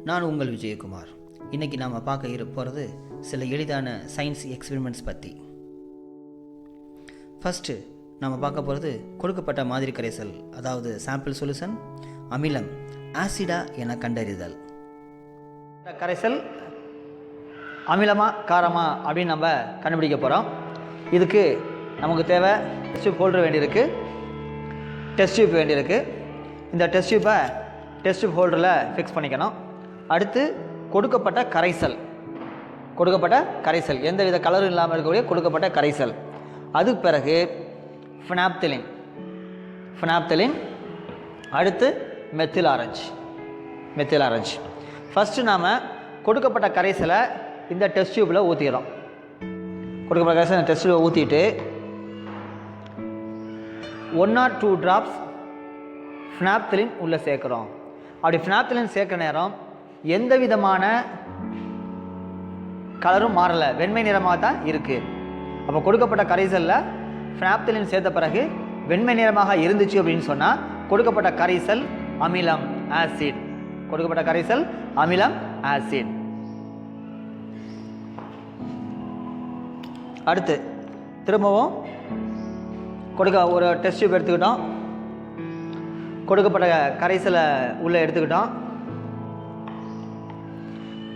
நான் உங்கள் விஜயகுமார். இன்றைக்கி நாம் பார்க்க போகிறது சில எளிதான சயின்ஸ் எக்ஸ்பெரிமெண்ட்ஸ் பற்றி. ஃபஸ்ட்டு நம்ம பார்க்க போகிறது கொடுக்கப்பட்ட மாதிரி கரைசல், அதாவது சாம்பிள் சொல்யூஷன், அமிலம், ஆசிடா என கண்டறிதல். கரைசல் அமிலமா காரமா அப்படின்னு நம்ம கண்டுபிடிக்க போகிறோம். இதுக்கு நமக்கு தேவை டெஸ்ட் டியூப் ஹோல்டர் வேண்டியிருக்கு, டெஸ்ட் டியூப் வேண்டியிருக்கு. இந்த டெஸ்ட் டியூப்பை டெஸ்ட் டியூப் ஹோல்டரில் ஃபிக்ஸ் பண்ணிக்கணும். அடுத்து கொடுக்கப்பட்ட கரைசல் எந்தவித கலரும் இல்லாமல் இருக்கக்கூடிய கொடுக்கப்பட்ட கரைசல். அதுக்கு பிறகு ஃபினாப்தலின், அடுத்து மெத்தில் ஆரஞ்சு. ஃபஸ்ட்டு நாம் கொடுக்கப்பட்ட கரைசலை இந்த டெஸ்ட் டியூப்பில் ஊற்றிக்கிறோம். கொடுக்கப்பட்ட கரைசல் இந்த டெஸ்ட் டியூப்பில் ஊற்றிட்டு 1 or 2 drops ஃபினாப்தலின் உள்ளே சேர்க்குறோம். அப்படி ஃபினாப்தலின் சேர்க்குற நேரம் எந்த விதமான கலரும் மாறலை, வெண்மை நிறமாக தான் இருக்குது. அப்போ கொடுக்கப்பட்ட கரைசலில் ஃபினாப்தலின் சேர்த்த பிறகு வெண்மை நிறமாக இருந்துச்சு அப்படின்னு சொன்னால் கொடுக்கப்பட்ட கரைசல் அமிலம், ஆசிட். கொடுக்கப்பட்ட கரைசல் அமிலம், ஆசிட். அடுத்து திரும்பவும் ஒரு டெஸ்ட் டியூப் எடுத்துக்கிட்டோம், கொடுக்கப்பட்ட கரைசலை உள்ளே எடுத்துக்கிட்டோம்.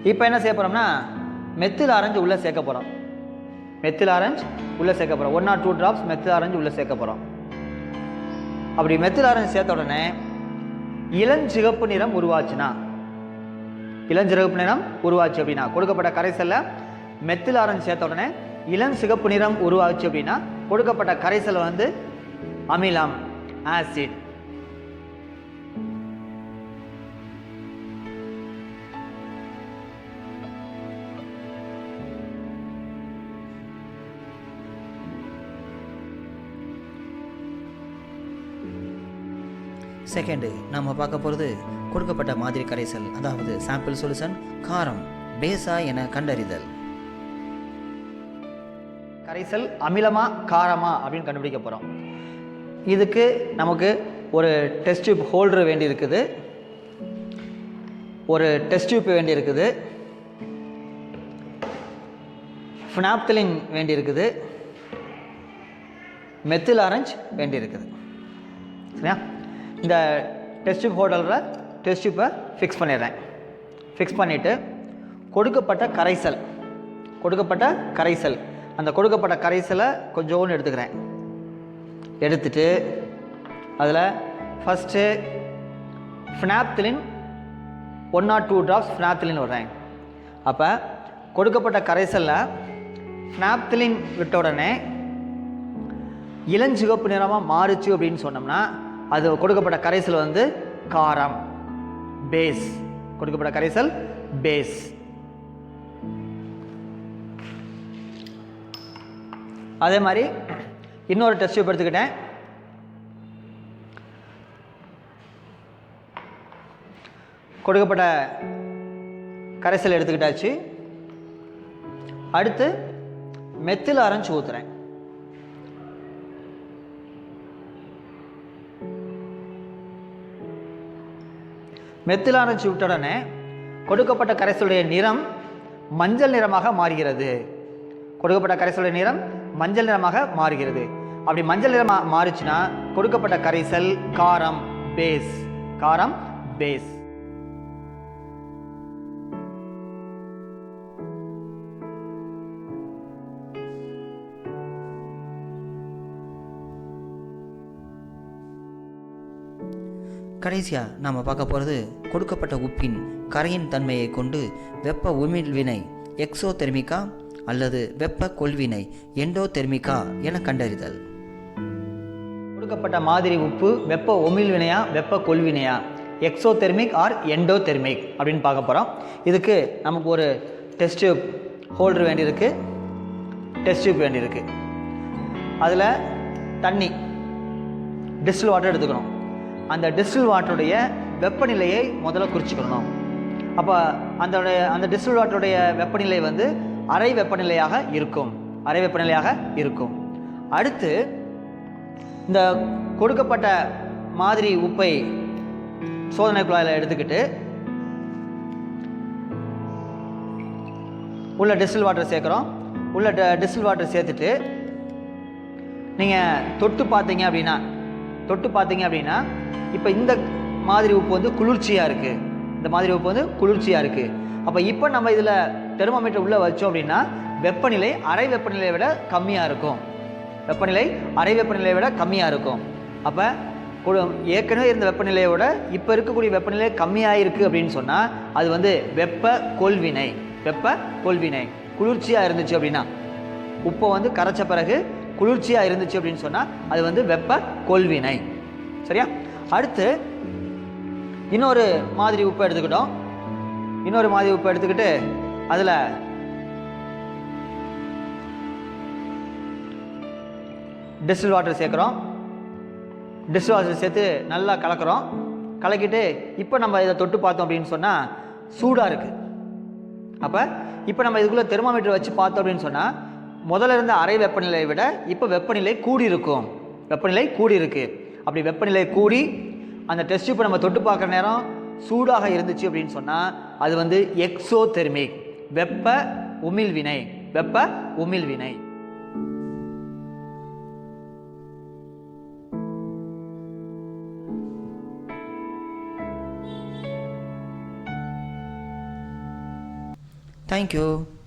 இப்போ என்ன செய்ய போகிறோம்னா மெத்தில் ஆரஞ்சு உள்ளே சேர்க்க போகிறோம். 1 or 2 drops மெத்தில் ஆரஞ்சு உள்ளே சேர்க்க போகிறோம். அப்படி மெத்தில் ஆரஞ்சு சேர்த்த உடனே இளஞ்சிகப்பு நிறம் உருவாச்சு அப்படின்னா, கொடுக்கப்பட்ட கரைசலில் மெத்தில் ஆரஞ்சு சேர்த்த உடனே இளஞ்சிகப்பு நிறம் உருவாச்சு அப்படின்னா கொடுக்கப்பட்ட கரைசல் அமிலம், ஆசிட். செகண்டு நம்ம பார்க்க போகிறது கொடுக்கப்பட்ட மாதிரி கரைசல், அதாவது சாம்பிள் சொல்யூஷன், காரம், பேஸா என கண்டறிதல். கரைசல் அமிலமா காரமா அப்படின்னு கண்டுபிடிக்க போகிறோம். இதுக்கு நமக்கு ஒரு டெஸ்ட் டியூப் ஹோல்டர் வேண்டியிருக்குது, ஒரு டெஸ்ட் டியூப் வேண்டியிருக்குது, ஃபினாப்தலின் வேண்டியிருக்குது, மெத்தில் ஆரஞ்சு வேண்டியிருக்குது. சரியா? இந்த டெஸ்ட் டியூப் ஹோல்டரில் டெஸ்ட் டியூப்பை ஃபிக்ஸ் பண்ணிடுறேன். ஃபிக்ஸ் பண்ணிவிட்டு கொடுக்கப்பட்ட கரைசல் அந்த கொடுக்கப்பட்ட கரைசலை கொஞ்சோன்னு எடுத்துக்கிறேன். எடுத்துட்டு அதில் first phenolphthalein 1 or 2 drops phenolphthalein விடுறேன். அப்போ கொடுக்கப்பட்ட கரைசலில் ஃபினாப்தலின் விட்ட உடனே இளஞ்சிவப்பு நிறமாக மாறுச்சு அப்படின்னு சொன்னோம்னா அது கொடுக்கப்பட்ட கரைசல் காரம், பேஸ். கொடுக்கப்பட்ட கரைசல் பேஸ். அதே மாதிரி இன்னொரு டெஸ்ட் டியூப் எடுத்துக்கிட்டேன். கொடுக்கப்பட்ட கரைசல் எடுத்துக்கிட்டாச்சு. அடுத்து மெத்தில் ஆரஞ்சு ஊற்றுறேன். மெத்தில் ஆரஞ்சு விட்ட உடனே கொடுக்கப்பட்ட கரைசலுடைய நிறம் மஞ்சள் நிறமாக மாறுகிறது. கொடுக்கப்பட்ட கரைசலுடைய நிறம் மஞ்சள் நிறமாக மாறுகிறது. அப்படி மஞ்சள் நிறமாக மாறுச்சுன்னா கொடுக்கப்பட்ட கரைசல் காரம், பேஸ். கடைசியாக நாம் பார்க்க போகிறது கொடுக்கப்பட்ட உப்பின் கரையின் தன்மையை கொண்டு வெப்ப உமிழ்வினை எக்ஸோதெர்மிக்கா அல்லது வெப்ப கொள்வினை எண்டோதெர்மிக்கா என கண்டறிதல். கொடுக்கப்பட்ட மாதிரி உப்பு வெப்ப உமிழ்வினையா வெப்ப கொள்வினையா, எக்ஸோதெர்மிக் ஆர் எண்டோதெர்மிக் அப்படின்னு பார்க்க போகிறோம். இதுக்கு நமக்கு ஒரு டெஸ்ட் டியூப் ஹோல்டர் வேண்டியிருக்கு, டெஸ்ட் டியூப் வேண்டியிருக்கு. அதில் தண்ணி, டிஸ்டில் வாட்டர் எடுத்துக்கணும். அந்த டிஸ்டில் வாட்டருடைய வெப்பநிலையை முதல்ல குறிச்சிக்கணும். அப்போ அந்த டிஸ்டில் வாட்டருடைய வெப்பநிலை அறை வெப்பநிலையாக இருக்கும். அடுத்து இந்த கொடுக்கப்பட்ட மாதிரி உப்பை சோதனை குழாயில் எடுத்துக்கிட்டு உள்ள டிஸ்டில் வாட்டர் சேர்க்குறோம். உள்ள டிஸ்டில் வாட்டர் சேர்த்துட்டு நீங்கள் தொட்டு பார்த்தீங்க அப்படின்னா இப்போ இந்த மாதிரி உப்பு வந்து குளிர்ச்சியாக இருக்குது. அப்போ இப்போ நம்ம இதில் தெர்மோமீட்டர் உள்ளே வச்சோம் அப்படின்னா வெப்பநிலை அறை வெப்பநிலையை விட கம்மியாக இருக்கும். அப்போ ஏற்கனவே இருந்த வெப்பநிலையை விட இப்போ இருக்கக்கூடிய வெப்பநிலை கம்மியாக இருக்குது அப்படின்னு சொன்னால் அது வந்து வெப்ப கொள்வினை. குளிர்ச்சியாக இருந்துச்சு அப்படின்னா, உப்பை வந்து கரைச்ச பிறகு குளிர்ச்சியாக இருந்துச்சு அப்படின்னு சொன்னால் அது வந்து வெப்ப கொள்வினை. சரியா? அடுத்து இன்னொரு மாதிரி உப்பை எடுத்துக்கிட்டு அதில் டிஸ்டில் வாட்டர் சேர்க்குறோம். டிஸ்டில் வாட்டர் சேர்த்து நல்லா கலக்கிட்டு இப்போ நம்ம இதை தொட்டு பார்த்தோம் அப்படின்னு சொன்னால் சூடாக இருக்குது. அப்போ இப்போ நம்ம இதுக்குள்ளே தெர்மோமீட்டர் வச்சு பார்த்தோம் அப்படின்னு சொன்னால் முதல்ல இருந்த அறை வெப்பநிலையை விட இப்போ வெப்பநிலை கூடி இருக்கு. அப்படி வெப்பநிலை கூடி அந்த டெஸ்ட் டியூப்பை நம்ம தொட்டு பார்க்குற நேரம் சூடாக இருந்துச்சு அப்படின்னு சொன்னால் அது வந்து எக்ஸோதெர்மிக், வெப்ப உமிழ்வினை. Thank you.